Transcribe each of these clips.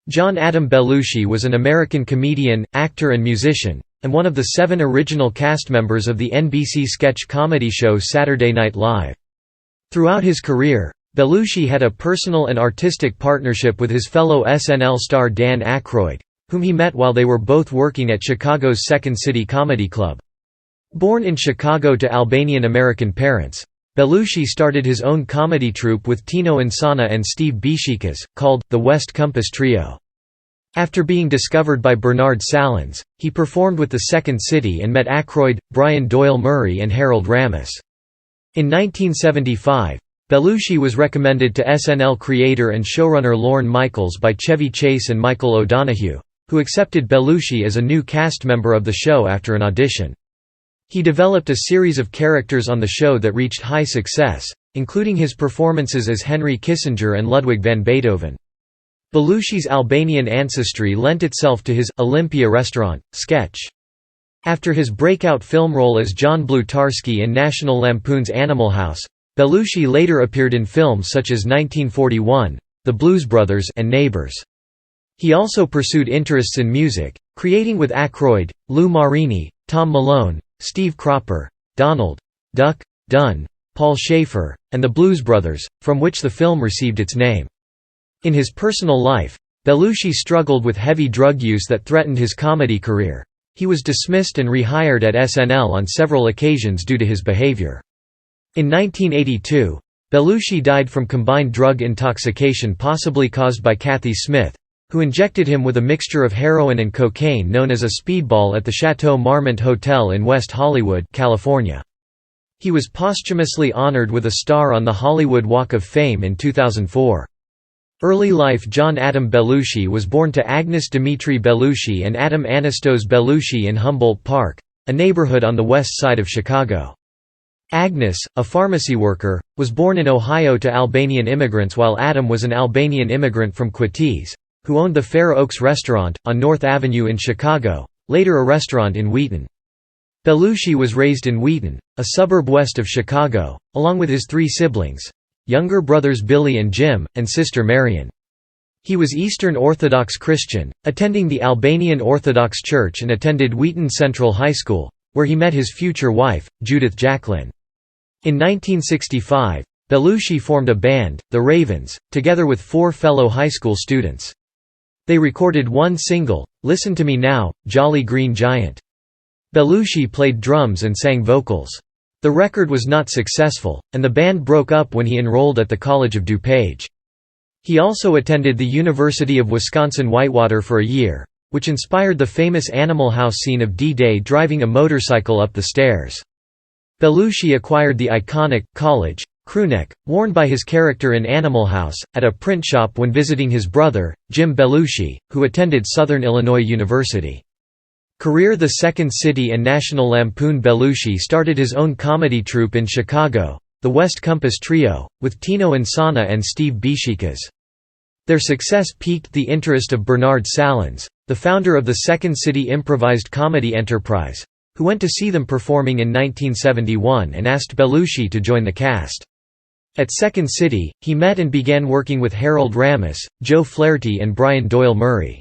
John Adam Belushi was an American comedian, actor and musician, and one of the 7 original cast members of the NBC sketch comedy show Saturday Night Live. Throughout his career, Belushi had a personal and artistic partnership with his fellow SNL star Dan Aykroyd, whom he met while they were both working at Chicago's Second City Comedy Club. Born in Chicago to Albanian American parents, Belushi started his own comedy troupe with Tino Insana and Steve Beshekas, called the West Compass Trio. After being discovered by Bernard Sahlins, he performed with the Second City and met Aykroyd, Brian Doyle-Murray and Harold Ramis. In 1975, Belushi was recommended to SNL creator and showrunner Lorne Michaels by Chevy Chase and Michael O'Donoghue, who accepted Belushi as a new cast member of the show after an audition. He developed a series of characters on the show that reached high success, including his performances as Henry Kissinger and Ludwig van Beethoven. Belushi's Albanian ancestry lent itself to his Olympia Restaurant sketch. After his breakout film role as John Blutarsky in National Lampoon's Animal House, Belushi later appeared in films such as 1941, The Blues Brothers, and Neighbors. He also pursued interests in music, creating with Aykroyd, Lou Marini, Tom Malone, Steve Cropper, Donald Duck Dunn, Paul Shaffer, and the Blues Brothers, from which the film received its name. In his personal life, Belushi struggled with heavy drug use that threatened his comedy career. He was dismissed and rehired at SNL on several occasions due to his behavior. In 1982, Belushi died from combined drug intoxication possibly caused by Kathy Smith, who injected him with a mixture of heroin and cocaine known as a speedball at the Chateau Marmont Hotel in West Hollywood, California. He was posthumously honored with a star on the Hollywood Walk of Fame in 2004. Early life. John Adam Belushi was born to Agnes Dimitri Belushi and Adam Anastos Belushi in Humboldt Park, a neighborhood on the west side of Chicago. Agnes, a pharmacy worker, was born in Ohio to Albanian immigrants, while Adam was an Albanian immigrant from Queties, who owned the Fair Oaks Restaurant, on North Avenue in Chicago, later a restaurant in Wheaton. Belushi was raised in Wheaton, a suburb west of Chicago, along with his 3 siblings, younger brothers Billy and Jim, and sister Marion. He was Eastern Orthodox Christian, attending the Albanian Orthodox Church, and attended Wheaton Central High School, where he met his future wife, Judith Jacqueline. In 1965, Belushi formed a band, the Ravens, together with 4 fellow high school students. They recorded one single, Listen to Me Now, Jolly Green Giant. Belushi played drums and sang vocals. The record was not successful, and the band broke up when he enrolled at the College of DuPage. He also attended the University of Wisconsin-Whitewater for a year, which inspired the famous Animal House scene of D-Day driving a motorcycle up the stairs. Belushi acquired the iconic, college, crewneck, worn by his character in Animal House, at a print shop when visiting his brother, Jim Belushi, who attended Southern Illinois University. Career. The Second City and National Lampoon. Belushi started his own comedy troupe in Chicago, the West Compass Trio, with Tino Insana and Steve Beshekas. Their success piqued the interest of Bernard Sahlins, the founder of the Second City Improvised Comedy Enterprise, who went to see them performing in 1971 and asked Belushi to join the cast. At Second City, he met and began working with Harold Ramis, Joe Flaherty and Brian Doyle-Murray.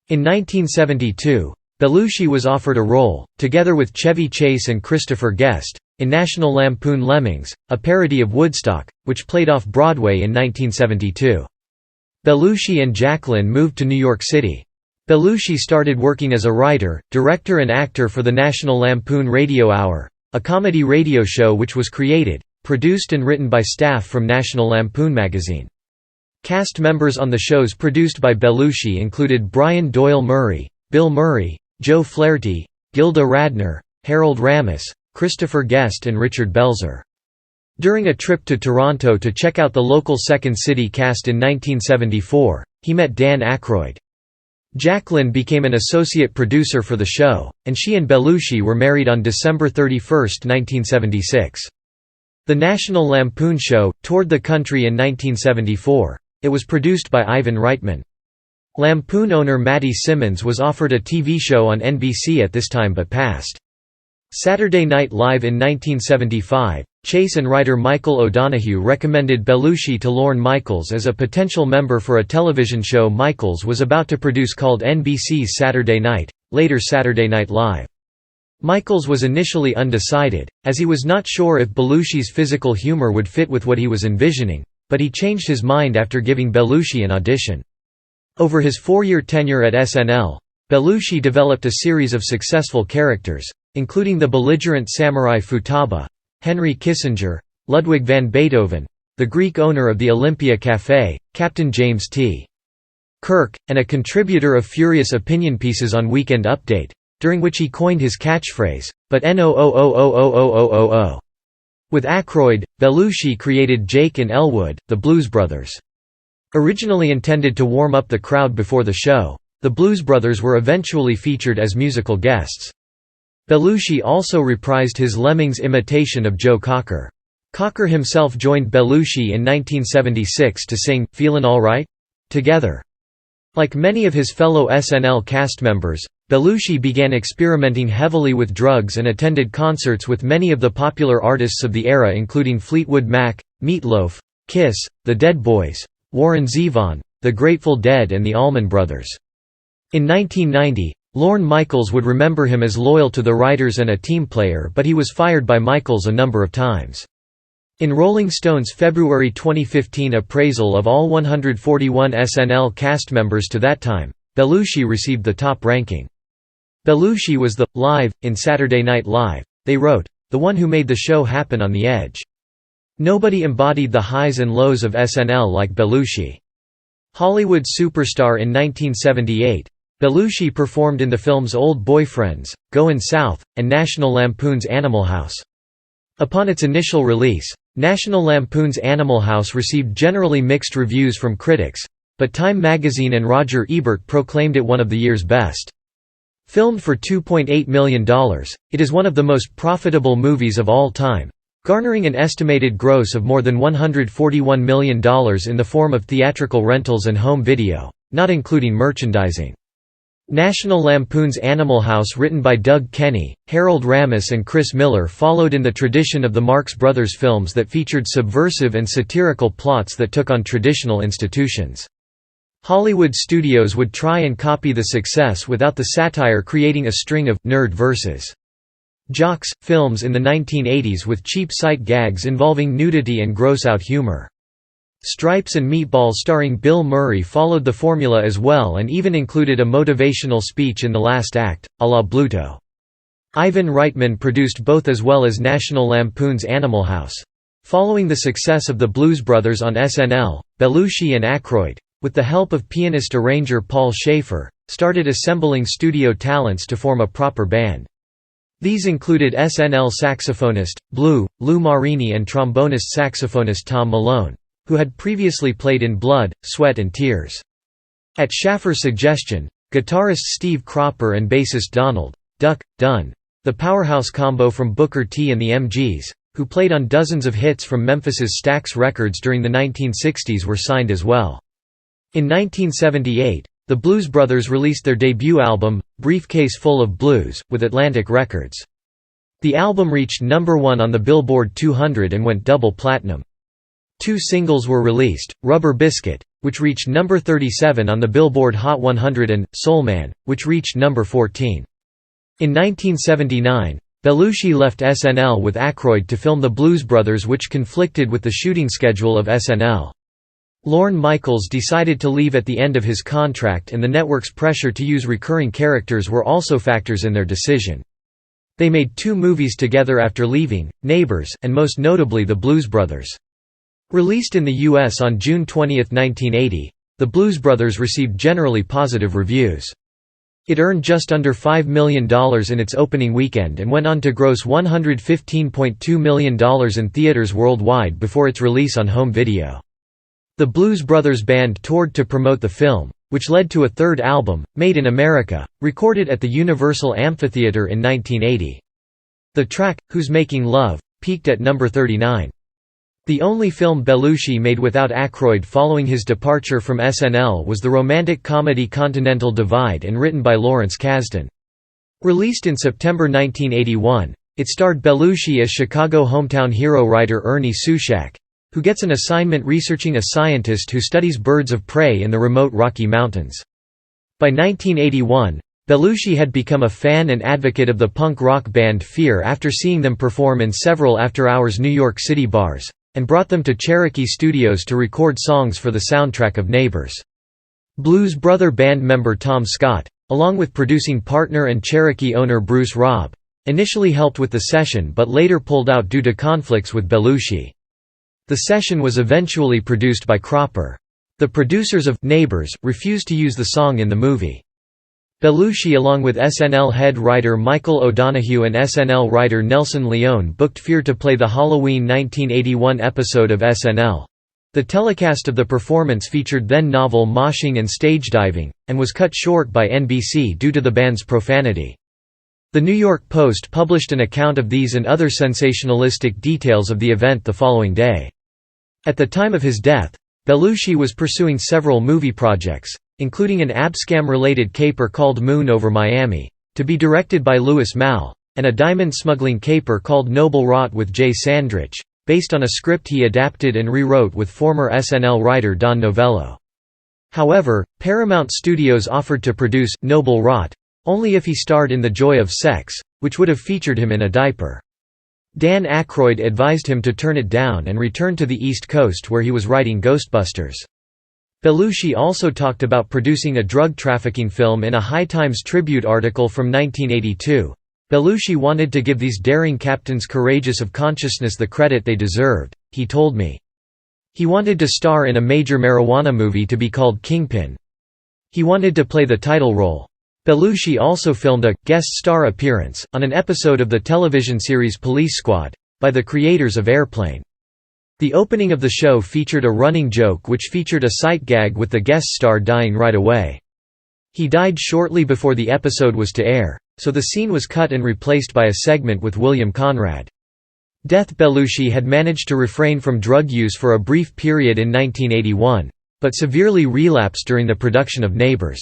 In 1972, Belushi was offered a role, together with Chevy Chase and Christopher Guest, in National Lampoon Lemmings, a parody of Woodstock, which played off Broadway in 1972. Belushi and Jacqueline moved to New York City. Belushi started working as a writer, director and actor for the National Lampoon Radio Hour, a comedy radio show which was created, produced and written by staff from National Lampoon magazine. Cast members on the shows produced by Belushi included Brian Doyle-Murray, Bill Murray, Joe Flaherty, Gilda Radner, Harold Ramis, Christopher Guest and Richard Belzer. During a trip to Toronto to check out the local Second City cast in 1974, he met Dan Aykroyd. Jacqueline became an associate producer for the show, and she and Belushi were married on December 31, 1976. The National Lampoon show toured the country in 1974. It was produced by Ivan Reitman. Lampoon owner Matty Simmons was offered a TV show on NBC at this time but passed. Saturday Night Live in 1975, Chase and writer Michael O'Donoghue recommended Belushi to Lorne Michaels as a potential member for a television show Michaels was about to produce called NBC's Saturday Night, later Saturday Night Live. Michaels was initially undecided, as he was not sure if Belushi's physical humor would fit with what he was envisioning, but he changed his mind after giving Belushi an audition. Over his 4-year tenure at SNL, Belushi developed a series of successful characters, including the belligerent samurai Futaba, Henry Kissinger, Ludwig van Beethoven, the Greek owner of the Olympia Café, Captain James T. Kirk, and a contributor of furious opinion pieces on Weekend Update, during which he coined his catchphrase, "But no." With Aykroyd, Belushi created Jake and Elwood, the Blues Brothers. Originally intended to warm up the crowd before the show, the Blues Brothers were eventually featured as musical guests. Belushi also reprised his Lemmings imitation of Joe Cocker. Cocker himself joined Belushi in 1976 to sing "Feelin' All Right?" together. Like many of his fellow SNL cast members, Belushi began experimenting heavily with drugs and attended concerts with many of the popular artists of the era including Fleetwood Mac, Meat Loaf, Kiss, The Dead Boys, Warren Zevon, The Grateful Dead and the Allman Brothers. In 1990, Lorne Michaels would remember him as loyal to the writers and a team player, but he was fired by Michaels a number of times. In Rolling Stone's February 2015 appraisal of all 141 SNL cast members to that time, Belushi received the top ranking. Belushi was the live in Saturday Night Live, they wrote, the one who made the show happen on the edge. Nobody embodied the highs and lows of SNL like Belushi. Hollywood superstar in 1978, Belushi performed in the films Old Boyfriends, Goin' South, and National Lampoon's Animal House. Upon its initial release, National Lampoon's Animal House received generally mixed reviews from critics, but Time magazine and Roger Ebert proclaimed it one of the year's best. Filmed for $2.8 million, it is one of the most profitable movies of all time, garnering an estimated gross of more than $141 million in the form of theatrical rentals and home video, not including merchandising. National Lampoon's Animal House, written by Doug Kenney, Harold Ramis and Chris Miller, followed in the tradition of the Marx Brothers films that featured subversive and satirical plots that took on traditional institutions. Hollywood studios would try and copy the success without the satire, creating a string of «nerd versus jocks» films in the 1980s with cheap sight gags involving nudity and gross-out humor. Stripes and Meatballs starring Bill Murray followed the formula as well and even included a motivational speech in the last act, à la Bluto. Ivan Reitman produced both as well as National Lampoon's Animal House. Following the success of the Blues Brothers on SNL, Belushi and Aykroyd, with the help of pianist-arranger Paul Shaffer, started assembling studio talents to form a proper band. These included SNL saxophonist, Lou Marini and trombonist saxophonist Tom Malone, who had previously played in Blood, Sweat and Tears. At Shaffer's suggestion, guitarist Steve Cropper and bassist Donald "Duck" Dunn, the powerhouse combo from Booker T and the MGs, who played on dozens of hits from Memphis's Stax Records during the 1960s, were signed as well. In 1978, the Blues Brothers released their debut album, Briefcase Full of Blues, with Atlantic Records. The album reached #1 on the Billboard 200 and went double platinum. 2 singles were released, Rubber Biscuit, which reached #37 on the Billboard Hot 100 and Soul Man, which reached #14. In 1979, Belushi left SNL with Aykroyd to film The Blues Brothers, which conflicted with the shooting schedule of SNL. Lorne Michaels decided to leave at the end of his contract, and the network's pressure to use recurring characters were also factors in their decision. They made 2 movies together after leaving, Neighbors and most notably The Blues Brothers. Released in the U.S. on June 20, 1980, The Blues Brothers received generally positive reviews. It earned just under $5 million in its opening weekend and went on to gross $115.2 million in theaters worldwide before its release on home video. The Blues Brothers band toured to promote the film, which led to a third album, Made in America, recorded at the Universal Amphitheater in 1980. The track, Who's Making Love, peaked at number 39. The only film Belushi made without Aykroyd following his departure from SNL was the romantic comedy Continental Divide, and written by Lawrence Kasdan. Released in September 1981, It starred Belushi as Chicago hometown hero writer Ernie Sushak, who gets an assignment researching a scientist who studies birds of prey in the remote Rocky Mountains. By 1981, Belushi had become a fan and advocate of the punk rock band Fear after seeing them perform in several after-hours New York City bars, and brought them to Cherokee Studios to record songs for the soundtrack of Neighbors. Blues Brother band member Tom Scott, along with producing partner and Cherokee owner Bruce Robb, initially helped with the session but later pulled out due to conflicts with Belushi. The session was eventually produced by Cropper. The producers of Neighbors refused to use the song in the movie. Belushi along with SNL head writer Michael O'Donoghue and SNL writer Nelson Leone booked Fear to play the Halloween 1981 episode of SNL. The telecast of the performance featured then novel moshing and stage diving, and was cut short by NBC due to the band's profanity. The New York Post published an account of these and other sensationalistic details of the event the following day. At the time of his death, Belushi was pursuing several movie projects, including an abscam-related caper called Moon over Miami, to be directed by Louis Malle, and a diamond-smuggling caper called Noble Rot with Jay Sandrich, based on a script he adapted and rewrote with former SNL writer Don Novello. However, Paramount Studios offered to produce Noble Rot only if he starred in The Joy of Sex, which would have featured him in a diaper. Dan Aykroyd advised him to turn it down and return to the East Coast where he was writing Ghostbusters. Belushi also talked about producing a drug trafficking film in a High Times Tribute article from 1982. Belushi wanted to give these daring captains courageous of consciousness the credit they deserved, he told me. He wanted to star in a major marijuana movie to be called Kingpin. He wanted to play the title role. Belushi also filmed a guest star appearance on an episode of the television series Police Squad by the creators of Airplane. The opening of the show featured a running joke which featured a sight gag with the guest star dying right away. He died shortly before the episode was to air, so the scene was cut and replaced by a segment with William Conrad. Belushi had managed to refrain from drug use for a brief period in 1981, but severely relapsed during the production of Neighbors.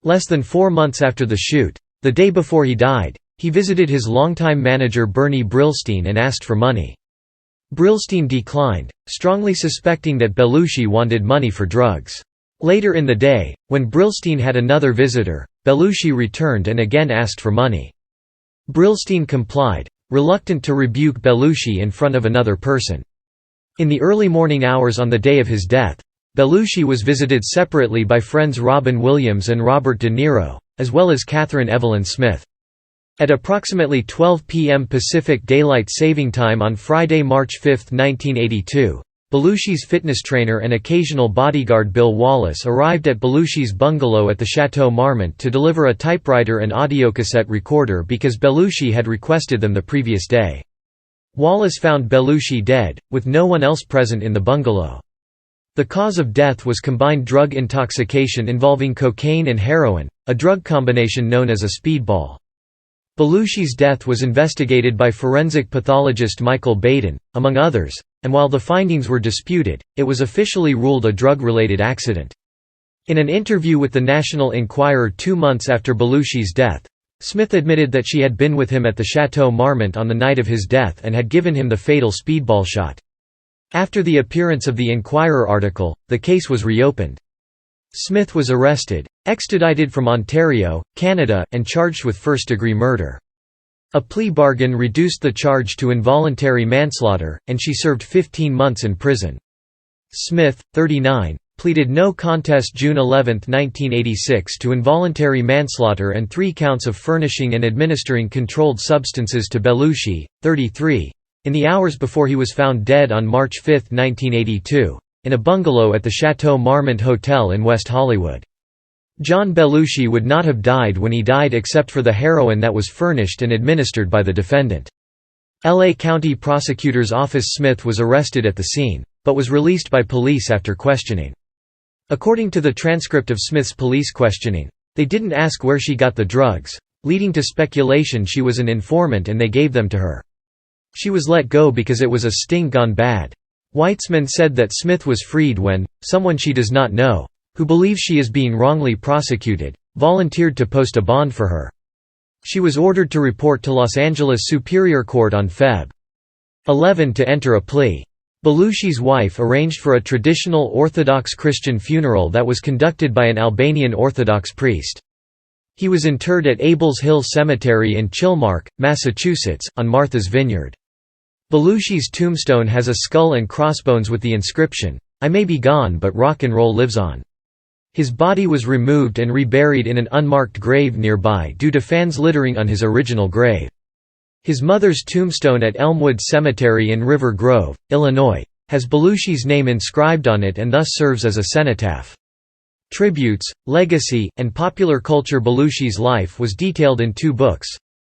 Less than 4 months after the shoot, the day before he died, he visited his longtime manager Bernie Brillstein and asked for money. Brillstein declined, strongly suspecting that Belushi wanted money for drugs. Later in the day, when Brillstein had another visitor, Belushi returned and again asked for money. Brillstein complied, reluctant to rebuke Belushi in front of another person. In the early morning hours on the day of his death, Belushi was visited separately by friends Robin Williams and Robert De Niro, as well as Catherine Evelyn Smith. At approximately 12 p.m. Pacific Daylight Saving Time on Friday, March 5, 1982, Belushi's fitness trainer and occasional bodyguard Bill Wallace arrived at Belushi's bungalow at the Chateau Marmont to deliver a typewriter and audiocassette recorder because Belushi had requested them the previous day. Wallace found Belushi dead, with no one else present in the bungalow. The cause of death was combined drug intoxication involving cocaine and heroin, a drug combination known as a speedball. Belushi's death was investigated by forensic pathologist Michael Baden, among others, and while the findings were disputed, it was officially ruled a drug-related accident. In an interview with the National Enquirer 2 months after Belushi's death, Smith admitted that she had been with him at the Chateau Marmont on the night of his death and had given him the fatal speedball shot. After the appearance of the Enquirer article, the case was reopened. Smith was arrested, extradited from Ontario, Canada, and charged with first-degree murder. A plea bargain reduced the charge to involuntary manslaughter, and she served 15 months in prison. Smith, 39, pleaded no contest June 11, 1986 to involuntary manslaughter and 3 counts of furnishing and administering controlled substances to Belushi, 33, in the hours before he was found dead on March 5, 1982. In a bungalow at the Chateau Marmont Hotel in West Hollywood. John Belushi would not have died when he died except for the heroin that was furnished and administered by the defendant. LA County Prosecutor's Office. Smith was arrested at the scene, but was released by police after questioning. According to the transcript of Smith's police questioning, they didn't ask where she got the drugs, leading to speculation she was an informant and they gave them to her. She was let go because it was a sting gone bad. Weitzman said that Smith was freed when someone she does not know, who believes she is being wrongly prosecuted, volunteered to post a bond for her. She was ordered to report to Los Angeles Superior Court on Feb. 11 to enter a plea. Belushi's wife arranged for a traditional Orthodox Christian funeral that was conducted by an Albanian Orthodox priest. He was interred at Abels Hill Cemetery in Chilmark, Massachusetts, on Martha's Vineyard. Belushi's tombstone has a skull and crossbones with the inscription, "I may be gone but rock and roll lives on." His body was removed and reburied in an unmarked grave nearby due to fans littering on his original grave. His mother's tombstone at Elmwood Cemetery in River Grove, Illinois, has Belushi's name inscribed on it and thus serves as a cenotaph. Tributes, legacy, and popular culture. Belushi's life was detailed in 2 books.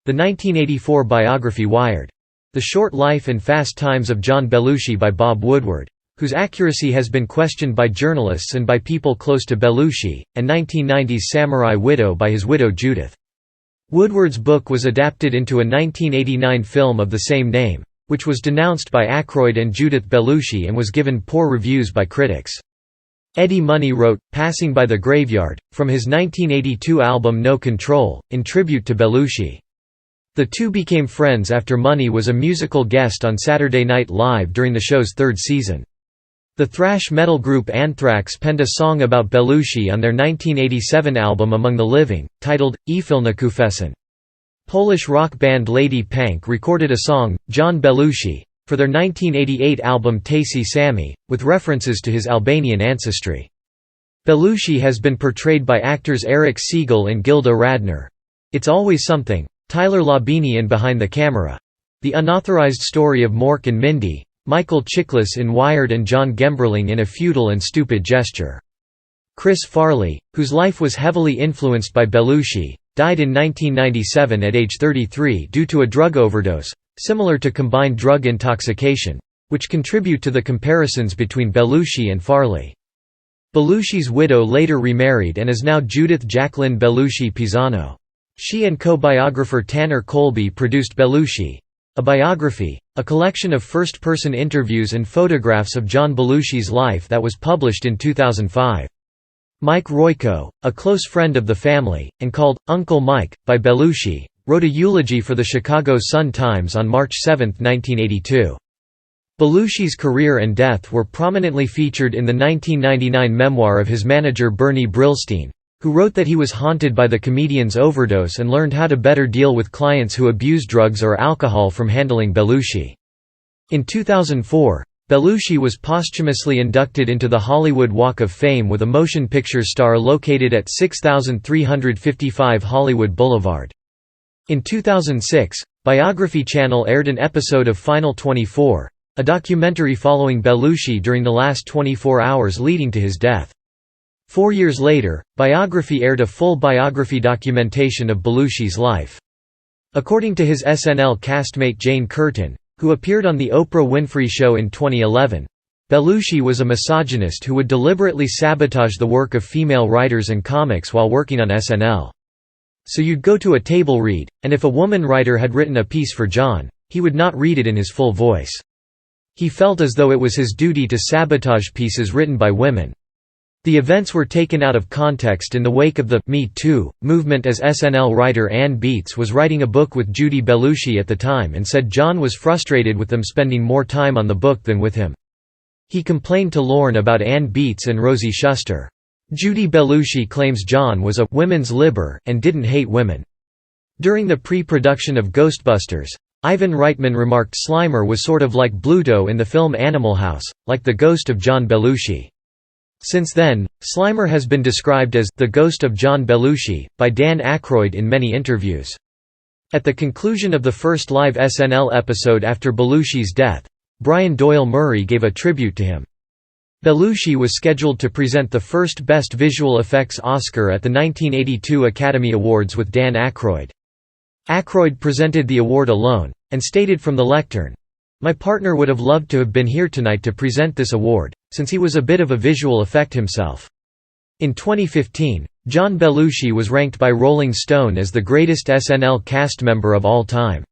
The 1984 biography Wired. The Short Life and Fast Times of John Belushi by Bob Woodward, whose accuracy has been questioned by journalists and by people close to Belushi, and 1990's Samurai Widow by his widow Judith. Woodward's book was adapted into a 1989 film of the same name, which was denounced by Aykroyd and Judith Belushi and was given poor reviews by critics. Eddie Money wrote, "Passing by the Graveyard," from his 1982 album No Control, in tribute to Belushi. The two became friends after Money was a musical guest on Saturday Night Live during the show's 3rd season. The thrash metal group Anthrax penned a song about Belushi on their 1987 album Among the Living, titled, Ifilnakufesen. Polish rock band Lady Pank recorded a song, John Belushi, for their 1988 album Tacy Sammy, with references to his Albanian ancestry. Belushi has been portrayed by actors Eric Siegel and Gilda Radner. It's Always Something, Tyler Labine in Behind the Camera. The Unauthorized Story of Mork and Mindy, Michael Chiklis in Wired and John Gemberling in A Futile and Stupid Gesture. Chris Farley, whose life was heavily influenced by Belushi, died in 1997 at age 33 due to a drug overdose, similar to combined drug intoxication, which contribute to the comparisons between Belushi and Farley. Belushi's widow later remarried and is now Judith Jacqueline Belushi Pisano. She and co-biographer Tanner Colby produced Belushi, a biography, a collection of first-person interviews and photographs of John Belushi's life that was published in 2005. Mike Royko, a close friend of the family, and called, Uncle Mike, by Belushi, wrote a eulogy for the Chicago Sun-Times on March 7, 1982. Belushi's career and death were prominently featured in the 1999 memoir of his manager Bernie Brillstein, who wrote that he was haunted by the comedian's overdose and learned how to better deal with clients who abuse drugs or alcohol from handling Belushi. In 2004, Belushi was posthumously inducted into the Hollywood Walk of Fame with a motion picture star located at 6355 Hollywood Boulevard. In 2006, Biography Channel aired an episode of Final 24, a documentary following Belushi during the last 24 hours leading to his death. 4 years later, Biography aired a full biography documentation of Belushi's life. According to his SNL castmate Jane Curtin, who appeared on The Oprah Winfrey Show in 2011, Belushi was a misogynist who would deliberately sabotage the work of female writers and comics while working on SNL. So you'd go to a table read, and if a woman writer had written a piece for John, he would not read it in his full voice. He felt as though it was his duty to sabotage pieces written by women. The events were taken out of context in the wake of the Me Too movement, as SNL writer Ann Beatz was writing a book with Judy Belushi at the time and said John was frustrated with them spending more time on the book than with him. He complained to Lorne about Ann Beatz and Rosie Shuster. Judy Belushi claims John was a women's liber and didn't hate women. During the pre-production of Ghostbusters, Ivan Reitman remarked Slimer was sort of like Bluto in the film Animal House, like the ghost of John Belushi. Since then, Slimer has been described as the ghost of John Belushi by Dan Aykroyd in many interviews. At the conclusion of the first live SNL episode after Belushi's death, Brian Doyle-Murray gave a tribute to him. Belushi was scheduled to present the first Best Visual Effects Oscar at the 1982 Academy Awards with Dan Aykroyd. Aykroyd presented the award alone, and stated from the lectern, "My partner would have loved to have been here tonight to present this award, since he was a bit of a visual effect himself." In 2015, John Belushi was ranked by Rolling Stone as the greatest SNL cast member of all time.